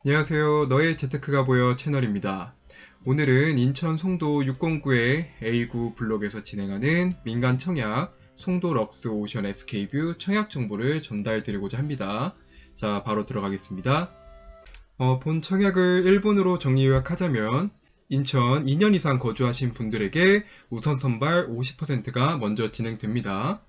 안녕하세요. 너의 재테크가 보여 채널입니다. 오늘은 인천 송도 609의 A9 블록에서 진행하는 민간 청약 송도 럭스 오션 SK뷰 청약 정보를 전달드리고자 합니다. 자, 바로 들어가겠습니다. 본 청약을 1분으로 정리 요약하자면 인천 2년 이상 거주하신 분들에게 우선 선발 50%가 먼저 진행됩니다.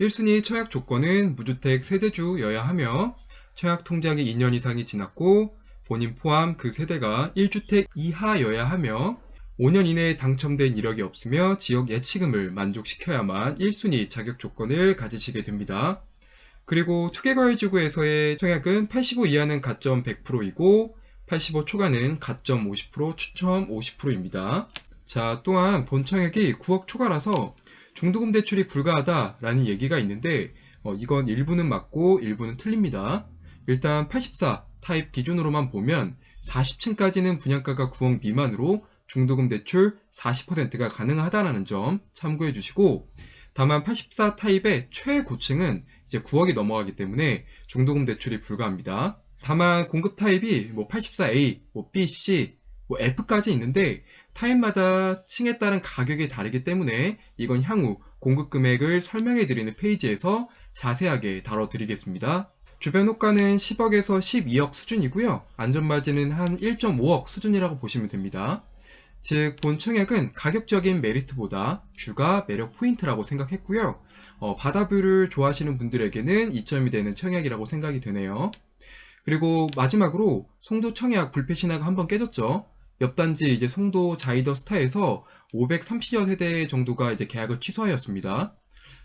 1순위 청약 조건은 무주택 세대주여야 하며 청약 통장이 2년 이상이 지났고 본인 포함 그 세대가 1주택 이하여야 하며 5년 이내에 당첨된 이력이 없으며 지역 예치금을 만족시켜야만 1순위 자격 조건을 가지시게 됩니다. 그리고 투개괄지구에서의 청약은 85 이하는 가점 100%이고 85 초과는 가점 50%, 추첨 50%입니다. 자, 또한 본 청약이 9억 초과라서 중도금 대출이 불가하다라는 얘기가 있는데 이건 일부는 맞고 일부는 틀립니다. 일단 84 타입 기준으로만 보면 40층까지는 분양가가 9억 미만으로 중도금 대출 40%가 가능하다는 점 참고해 주시고, 다만 84 타입의 최고층은 이제 9억이 넘어가기 때문에 중도금 대출이 불가합니다. 다만 공급 타입이 84A, B, C, F까지 있는데 타입마다 층에 따른 가격이 다르기 때문에 이건 향후 공급 금액을 설명해 드리는 페이지에서 자세하게 다뤄드리겠습니다. 주변 호가는 10억에서 12억 수준이고요. 안전마진은 한 1.5억 수준이라고 보시면 됩니다. 즉, 본 청약은 가격적인 메리트보다 뷰가 매력 포인트라고 생각했고요. 바다뷰를 좋아하시는 분들에게는 이점이 되는 청약이라고 생각이 드네요. 그리고 마지막으로 송도 청약 불패 신화가 한번 깨졌죠. 옆 단지 이제 송도 자이더 스타에서 530여 세대 정도가 이제 계약을 취소하였습니다.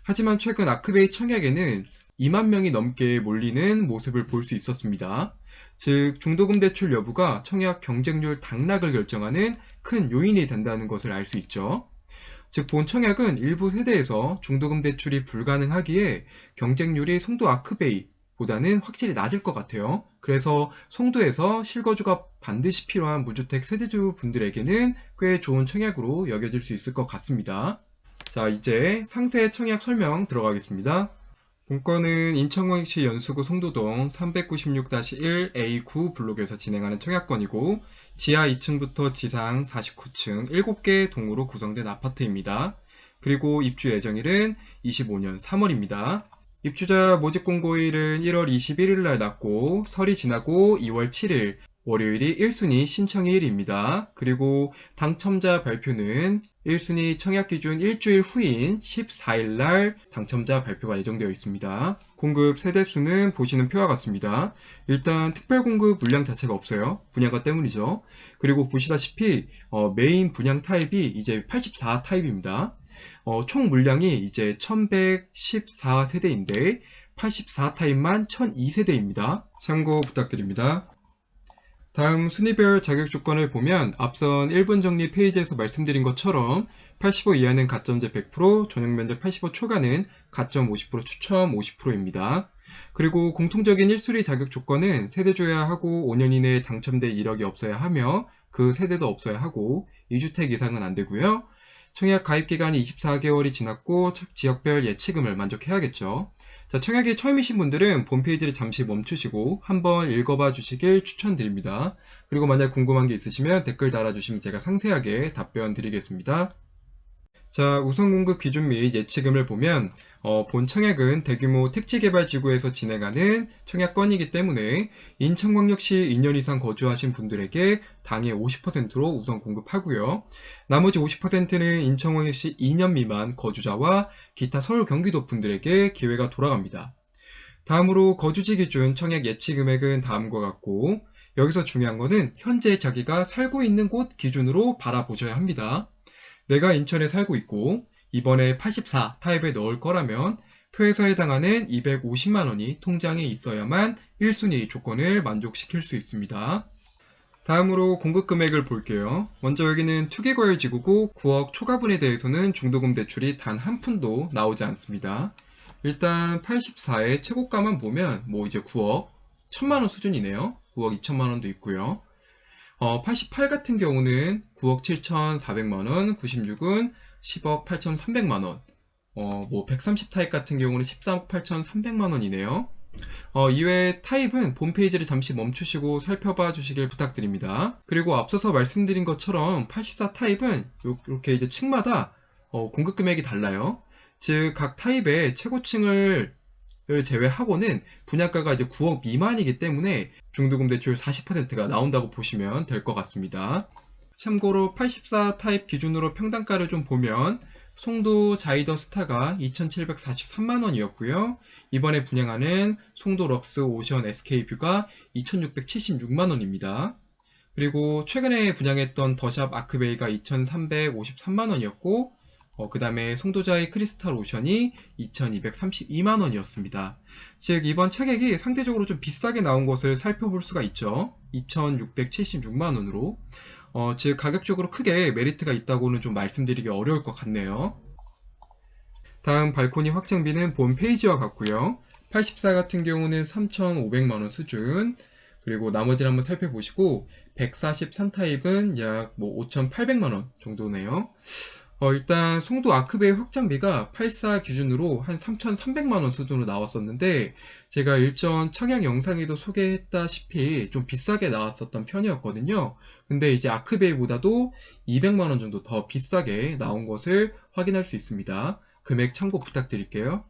하지만 최근 아크베이 청약에는 2만 명이 넘게 몰리는 모습을 볼 수 있었습니다. 즉, 중도금 대출 여부가 청약 경쟁률 당락을 결정하는 큰 요인이 된다는 것을 알 수 있죠. 즉, 본 청약은 일부 세대에서 중도금 대출이 불가능하기에 경쟁률이 송도 아크베이 보다는 확실히 낮을 것 같아요. 그래서 송도에서 실거주가 반드시 필요한 무주택 세대주 분들에게는 꽤 좋은 청약으로 여겨질 수 있을 것 같습니다. 자, 이제 상세 청약 설명 들어가겠습니다. 본건은 인천광역시 연수구 송도동 396-1 A9 블록에서 진행하는 청약건이고 지하 2층부터 지상 49층 7개 동으로 구성된 아파트입니다. 그리고 입주 예정일은 25년 3월입니다. 입주자 모집 공고일은 1월 21일 날 났고 설이 지나고 2월 7일 월요일이 1순위 신청일입니다. 그리고 당첨자 발표는 1순위 청약 기준 일주일 후인 14일 날 당첨자 발표가 예정되어 있습니다. 공급 세대수는 보시는 표와 같습니다. 일단 특별 공급 물량 자체가 없어요. 분양가 때문이죠. 그리고 보시다시피 메인 분양 타입이 이제 84 타입입니다. 총 물량이 이제 1114세대인데 84 타입만 1002세대입니다. 참고 부탁드립니다. 다음 순위별 자격 조건을 보면 앞선 1분 정리 페이지에서 말씀드린 것처럼 85 이하는 가점제 100%, 전용 면적 85 초과는 가점 50%, 추첨 50%입니다. 그리고 공통적인 1순위 자격 조건은 세대주여야 하고 5년 이내에 당첨될 이력이 없어야 하며 그 세대도 없어야 하고 2주택 이상은 안 되고요. 청약 가입 기간이 24개월이 지났고 지역별 예치금을 만족해야겠죠. 자, 청약이 처음이신 분들은 본 페이지를 잠시 멈추시고 한번 읽어봐 주시길 추천드립니다. 그리고 만약 궁금한 게 있으시면 댓글 달아주시면 제가 상세하게 답변 드리겠습니다. 자, 우선 공급 기준 및 예치금을 보면 본 청약은 대규모 택지개발지구에서 진행하는 청약건이기 때문에 인천광역시 2년 이상 거주하신 분들에게 당해 50%로 우선 공급하고요. 나머지 50%는 인천광역시 2년 미만 거주자와 기타 서울 경기도 분들에게 기회가 돌아갑니다. 다음으로 거주지 기준 청약 예치 금액은 다음과 같고, 여기서 중요한 거는 현재 자기가 살고 있는 곳 기준으로 바라보셔야 합니다. 내가 인천에 살고 있고 이번에 84 타입에 넣을 거라면 표에서 해당하는 250만원이 통장에 있어야만 1순위 조건을 만족시킬 수 있습니다. 다음으로 공급 금액을 볼게요. 먼저 여기는 투개괄지구고 9억 초과분에 대해서는 중도금 대출이 단 한 푼도 나오지 않습니다. 일단 84의 최고가만 보면 이제 9억 1000만원 수준이네요. 9억 2천만원도 있고요. 88 같은 경우는 9억 7,400만원, 96은 10억 8,300만원, 130 타입 같은 경우는 13억 8,300만원이네요. 이외에 타입은 본 페이지를 잠시 멈추시고 살펴봐 주시길 부탁드립니다. 그리고 앞서서 말씀드린 것처럼 84 타입은 이렇게 이제 층마다 공급 금액이 달라요. 즉 각 타입의 최고층을 제외하고는 분양가가 이제 9억 미만이기 때문에 중도금 대출 40%가 나온다고 보시면 될 것 같습니다. 참고로 84 타입 기준으로 평당가를 좀 보면 송도 자이더 스타가 2,743만원이었고요. 이번에 분양하는 송도 럭스 오션 SK뷰가 2,676만원입니다. 그리고 최근에 분양했던 더샵 아크베이가 2,353만원이었고 그 다음에 송도자이 크리스탈 오션이 2,232만원이었습니다. 즉 이번 차객이 상대적으로 좀 비싸게 나온 것을 살펴볼 수가 있죠. 2,676만원으로 즉 가격적으로 크게 메리트가 있다고는 좀 말씀드리기 어려울 것 같네요. 다음 발코니 확장비는 본 페이지와 같고요. 84 같은 경우는 3,500만원 수준, 그리고 나머지를 한번 살펴보시고 143 타입은 약 5,800만원 정도네요. 일단 송도 아크베이 확장비가 84 기준으로 한 3,300만원 수준으로 나왔었는데 제가 일전 청약 영상에도 소개했다시피 좀 비싸게 나왔었던 편이었거든요. 근데 이제 아크베이보다도 200만원 정도 더 비싸게 나온 것을 확인할 수 있습니다. 금액 참고 부탁드릴게요.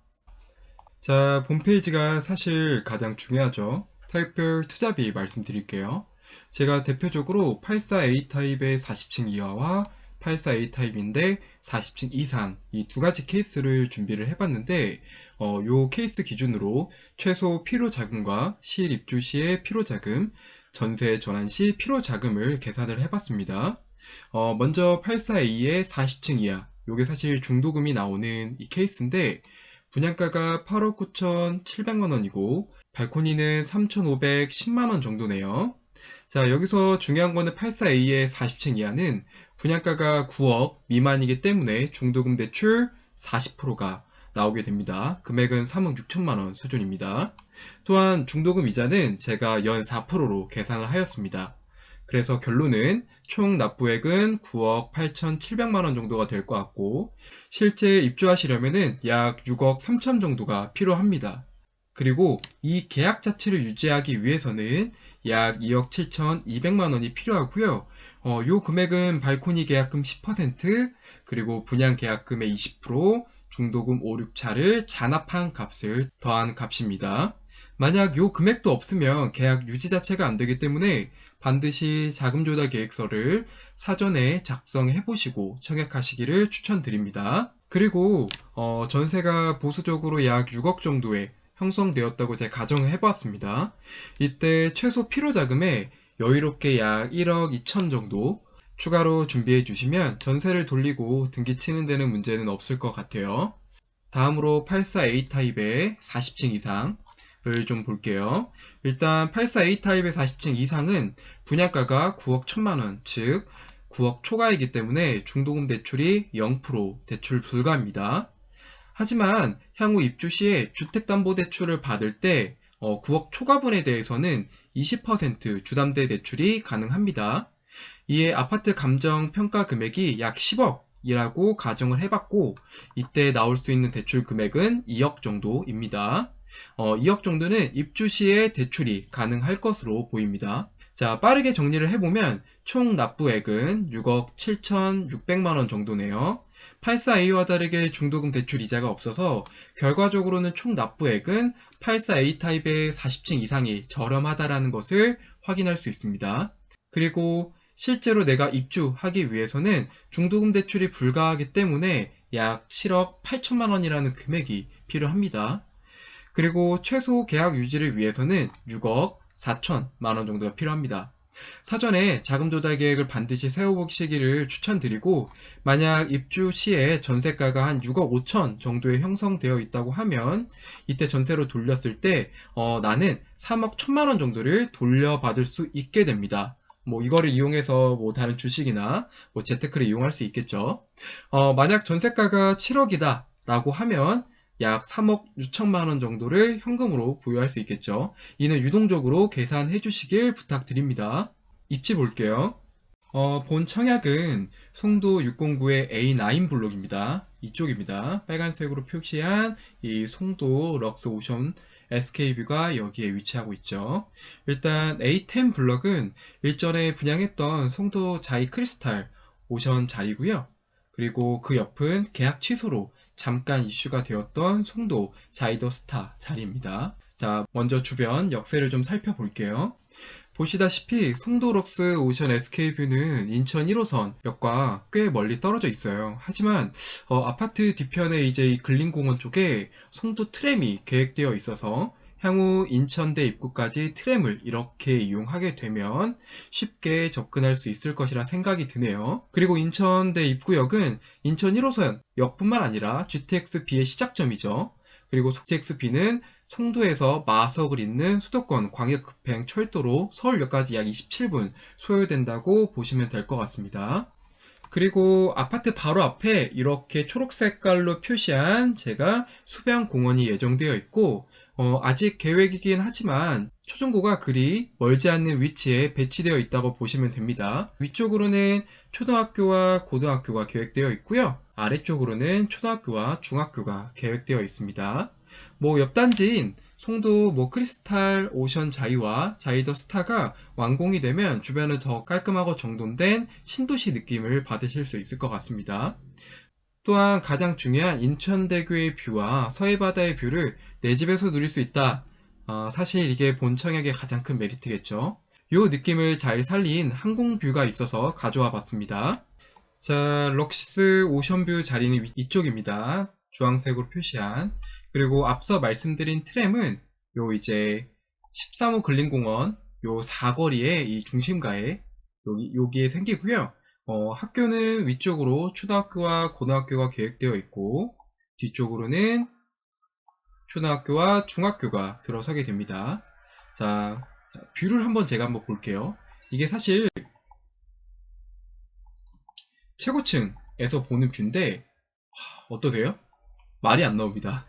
자, 홈페이지가 사실 가장 중요하죠. 타입별 투자비 말씀드릴게요. 제가 대표적으로 84A 타입의 40층 이하와 84A 타입인데 40층 이상 이 두 가지 케이스를 준비를 해봤는데 요 케이스 기준으로 최소 필요자금과 실입주 시의 필요자금, 전세 전환 시 필요자금을 계산을 해봤습니다. 먼저 84A의 40층 이하, 요게 사실 중도금이 나오는 이 케이스인데 분양가가 8억 9,700만원이고 발코니는 3,510만원 정도네요. 자, 여기서 중요한 거는 84A의 40층 이하는 분양가가 9억 미만이기 때문에 중도금 대출 40%가 나오게 됩니다. 금액은 3억 6천만원 수준입니다. 또한 중도금 이자는 제가 연 4%로 계산을 하였습니다. 그래서 결론은 총 납부액은 9억 8,700만원 정도가 될 것 같고 실제 입주하시려면 약 6억 3천 정도가 필요합니다. 그리고 이 계약 자체를 유지하기 위해서는 약 2억 7,200만원이 필요하고요. 요 금액은 발코니 계약금 10%, 그리고 분양 계약금의 20%, 중도금 5, 6차를 잔압한 값을 더한 값입니다. 만약 요 금액도 없으면 계약 유지 자체가 안 되기 때문에 반드시 자금 조달 계획서를 사전에 작성해 보시고 청약하시기를 추천드립니다. 그리고 전세가 보수적으로 약 6억 정도에 형성되었다고 제가 가정을 해보았습니다. 이때 최소 필요자금에 여유롭게 약 1억 2천 정도 추가로 준비해 주시면 전세를 돌리고 등기 치는 데는 문제는 없을 것 같아요. 다음으로 84A 타입의 40층 이상을 좀 볼게요. 일단 84A 타입의 40층 이상은 분양가가 9억 1천만원, 즉 9억 초과이기 때문에 중도금 대출이 0% 대출 불가입니다. 하지만 향후 입주 시에 주택담보대출을 받을 때 9억 초과분에 대해서는 20% 주담대 대출이 가능합니다. 이에 아파트 감정 평가 금액이 약 10억이라고 가정을 해봤고 이때 나올 수 있는 대출 금액은 2억 정도입니다. 2억 정도는 입주 시에 대출이 가능할 것으로 보입니다. 자, 빠르게 정리를 해보면 총 납부액은 6억 7,600만원 정도네요. 84A와 다르게 중도금 대출 이자가 없어서 결과적으로는 총 납부액은 84A 타입의 40층 이상이 저렴하다라는 것을 확인할 수 있습니다. 그리고 실제로 내가 입주하기 위해서는 중도금 대출이 불가하기 때문에 약 7억 8천만 원이라는 금액이 필요합니다. 그리고 최소 계약 유지를 위해서는 6억 4천만 원 정도가 필요합니다. 사전에 자금 조달 계획을 반드시 세워보시기를 추천드리고 만약 입주 시에 전세가가 한 6억 5천 정도에 형성되어 있다고 하면 이때 전세로 돌렸을 때 나는 3억 1천만 원 정도를 돌려받을 수 있게 됩니다. 이거를 이용해서 다른 주식이나 재테크를 이용할 수 있겠죠. 만약 전세가가 7억이다 라고 하면 약 3억 6천만 원 정도를 현금으로 보유할 수 있겠죠. 이는 유동적으로 계산해 주시길 부탁드립니다. 입지 볼게요. 본 청약은 송도 609의 A9 블록입니다. 이쪽입니다. 빨간색으로 표시한 이 송도 럭스 오션 SK뷰가 여기에 위치하고 있죠. 일단 A10 블럭은 일전에 분양했던 송도 자이 크리스탈 오션 자리고요. 그리고 그 옆은 계약 취소로 잠깐 이슈가 되었던 송도 자이더 스타 자리입니다. 자, 먼저 주변 역세를 좀 살펴볼게요. 보시다시피 송도 럭스 오션 SK뷰는 인천 1호선 역과 꽤 멀리 떨어져 있어요. 하지만 아파트 뒤편에 이제 이 근린공원 쪽에 송도 트램이 계획되어 있어서 향후 인천대 입구까지 트램을 이렇게 이용하게 되면 쉽게 접근할 수 있을 것이라 생각이 드네요. 그리고 인천대 입구역은 인천 1호선 역뿐만 아니라 GTX-B의 시작점이죠. 그리고 GTX-B는 송도에서 마석을 잇는 수도권 광역급행 철도로 서울역까지 약 27분 소요된다고 보시면 될 것 같습니다. 그리고 아파트 바로 앞에 이렇게 초록 색깔로 표시한 제가 수변공원이 예정되어 있고 아직 계획이긴 하지만 초중고가 그리 멀지 않는 위치에 배치되어 있다고 보시면 됩니다. 위쪽으로는 초등학교와 고등학교가 계획되어 있고요. 아래쪽으로는 초등학교와 중학교가 계획되어 있습니다. 옆 단지인 송도 크리스탈 오션 자이와 자이더 스타가 완공이 되면 주변은 더 깔끔하고 정돈된 신도시 느낌을 받으실 수 있을 것 같습니다. 또한 가장 중요한 인천대교의 뷰와 서해바다의 뷰를 내 집에서 누릴 수 있다. 사실 이게 본청약의 가장 큰 메리트겠죠. 이 느낌을 잘 살린 항공뷰가 있어서 가져와 봤습니다. 자, 럭스 오션뷰 자리는 이쪽입니다. 주황색으로 표시한. 그리고 앞서 말씀드린 트램은 요 이제 13호 근린공원 요 사거리의 이 중심가에 여기에 생기고요. 학교는 위쪽으로 초등학교와 고등학교가 계획되어 있고 뒤쪽으로는 초등학교와 중학교가 들어서게 됩니다. 자, 뷰를 제가 한번 볼게요. 이게 사실 최고층에서 보는 뷰인데 어떠세요? 말이 안 나옵니다.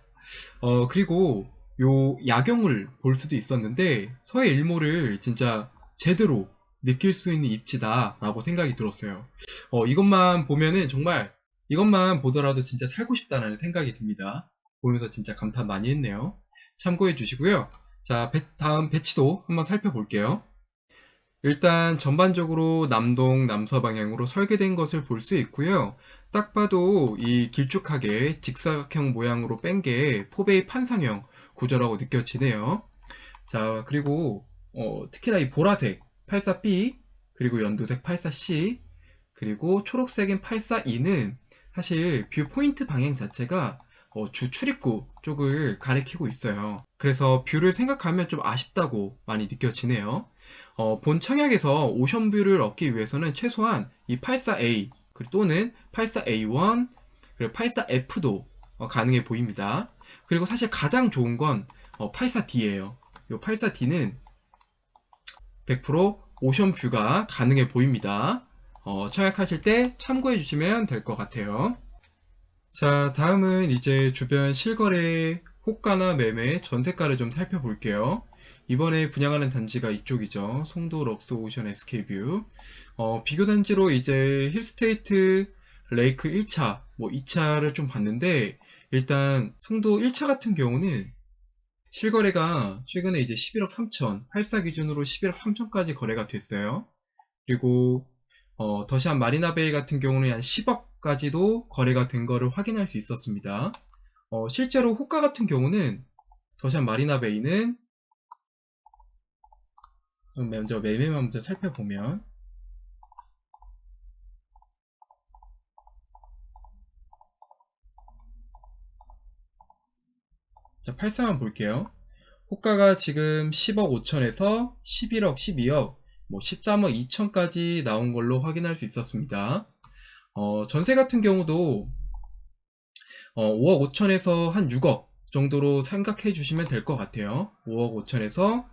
그리고 요 야경을 볼 수도 있었는데 서해 일몰을 진짜 제대로 느낄 수 있는 입지다 라고 생각이 들었어요. 이것만 보면은 정말 이것만 보더라도 진짜 살고 싶다는 생각이 듭니다. 보면서 진짜 감탄 많이 했네요. 참고해 주시고요. 자, 다음 배치도 한번 살펴볼게요. 일단 전반적으로 남동, 남서 방향으로 설계된 것을 볼 수 있고요. 딱 봐도 이 길쭉하게 직사각형 모양으로 뺀 게 포베이 판상형 구조라고 느껴지네요. 자, 그리고 특히나 이 보라색 84B, 그리고 연두색 84C, 그리고 초록색인 84E는 사실 뷰 포인트 방향 자체가 주 출입구 쪽을 가리키고 있어요. 그래서 뷰를 생각하면 좀 아쉽다고 많이 느껴지네요. 본 청약에서 오션뷰를 얻기 위해서는 최소한 이 84A 또는 84A1 그리고 84F도 가능해 보입니다. 그리고 사실 가장 좋은 건 84D예요. 이 84D는 100% 오션뷰가 가능해 보입니다. 청약하실 때 참고해 주시면 될 것 같아요. 자, 다음은 이제 주변 실거래 호가나 매매 전세가를 좀 살펴볼게요. 이번에 분양하는 단지가 이쪽이죠. 송도 럭스 오션 SK뷰. 비교 단지로 이제 힐스테이트 레이크 1차, 2차를 좀 봤는데, 일단 송도 1차 같은 경우는 실거래가 최근에 이제 11억 3천, 84 기준으로 11억 3천까지 거래가 됐어요. 그리고 더시안 마리나베이 같은 경우는 한 10억까지도 거래가 된 거를 확인할 수 있었습니다. 실제로 호가 같은 경우는 더시안 마리나베이는 먼저 매매만 먼저 살펴보면 자, 84만 볼게요. 호가가 지금 10억 5천에서 11억, 12억, 13억 2천까지 나온 걸로 확인할 수 있었습니다. 전세 같은 경우도 5억 5천에서 한 6억 정도로 생각해 주시면 될 것 같아요. 5억 5천에서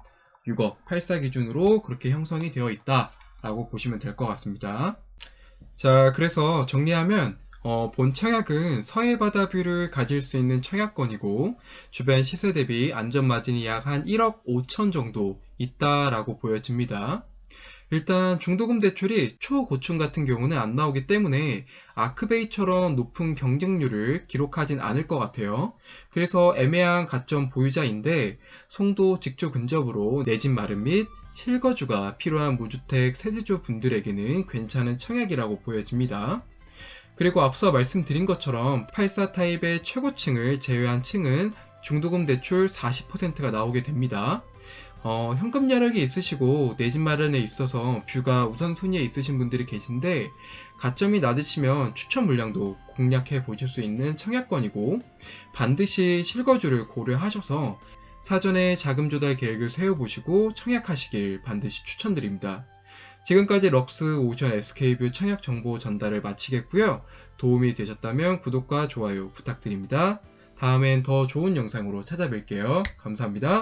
6억 84 기준으로 그렇게 형성이 되어 있다 라고 보시면 될 것 같습니다. 자, 그래서 정리하면 본 청약은 서해바다 뷰를 가질 수 있는 청약권이고 주변 시세 대비 안전마진이 약 한 1억 5천 정도 있다라고 보여집니다. 일단 중도금 대출이 초고층 같은 경우는 안 나오기 때문에 아크베이처럼 높은 경쟁률을 기록하진 않을 것 같아요. 그래서 애매한 가점 보유자인데 송도 직주 근접으로 내 집 마련 및 실거주가 필요한 무주택 세대주 분들에게는 괜찮은 청약이라고 보여집니다. 그리고 앞서 말씀드린 것처럼 84 타입의 최고층을 제외한 층은 중도금 대출 40%가 나오게 됩니다. 현금 여력이 있으시고 내 집 마련에 있어서 뷰가 우선순위에 있으신 분들이 계신데 가점이 낮으시면 추천 물량도 공략해 보실 수 있는 청약권이고 반드시 실거주를 고려하셔서 사전에 자금 조달 계획을 세워보시고 청약하시길 반드시 추천드립니다. 지금까지 럭스 오션 SK뷰 청약 정보 전달을 마치겠고요. 도움이 되셨다면 구독과 좋아요 부탁드립니다. 다음엔 더 좋은 영상으로 찾아뵐게요. 감사합니다.